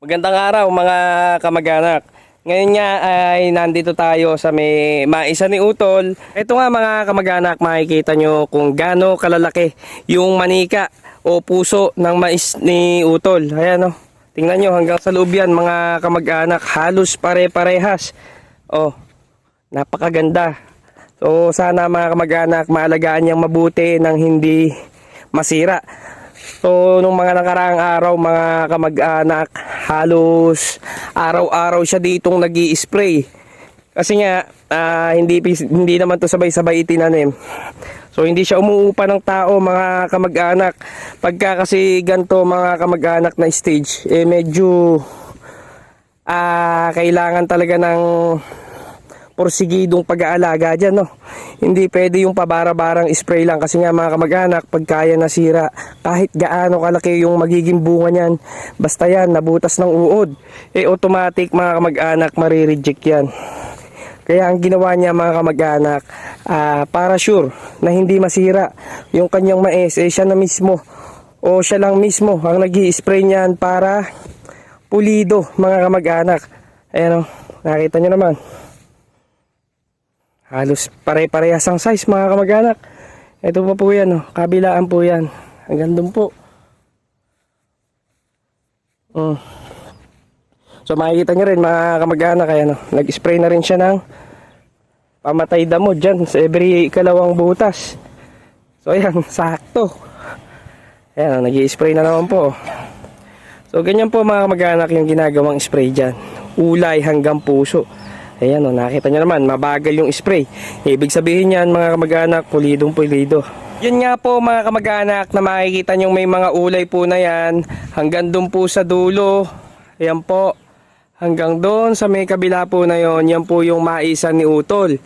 Magandang araw mga kamag-anak. Ngayon nga ay nandito tayo sa may maisa ni Utol. Ito nga mga kamag-anak, makikita nyo kung gaano kalalaki yung manika o puso ng mais ni Utol. Ayan o, tingnan nyo hanggang sa loob yan mga kamag-anak, halos pare-parehas. Oh, napakaganda. So sana mga kamag-anak, maalagaan niyang mabuti nang hindi masira. So nung mga nakaraang araw mga kamag-anak, halos araw-araw siya ditong nag-i-spray. Kasi nga hindi naman to sabay-sabay itinanim. So hindi siya umuupa ng tao mga kamag-anak. Pagka kasi ganito mga kamag-anak na stage, medyo kailangan talaga ng porsigidong pag-aalaga dyan, no? Hindi pwede yung pabara-barang spray lang kasi nga mga kamag-anak, pag kaya nasira, kahit gaano kalaki yung magiging bunga niyan, basta yan, nabutas ng uod, automatic mga kamag-anak, marireject yan. Kaya ang ginawa niya mga kamag-anak, para sure na hindi masira yung kanyang mais, siya na mismo, o siya lang mismo ang nag-i-spray niyan para pulido mga kamag-anak. Ayan o, nakita nyo naman. Halos pare-parehas ang size mga kamag-anak. Ito pa po yan, oh. Kabilaan po yan. Hanggang doon po. So makikita nyo rin mga kamag-anak, ayan, oh. Nag-spray na rin siya ng pamatay damo dyan sa every kalawang butas. So ayan, sakto. Ayan, oh, nag-i-spray na naman po. So ganyan po mga kamag-anak yung ginagawang spray dyan. Ulay hanggang puso. Ayan o, nakita nyo naman, mabagal yung spray. Ibig sabihin yan mga kamag-anak, pulidong pulido. Yun nga po mga kamag-anak na makikita nyo may mga ulay po na yan. Hanggang doon po sa dulo. Ayan po. Hanggang doon sa may kabila po na yon, yan po yung maisan ni Utol.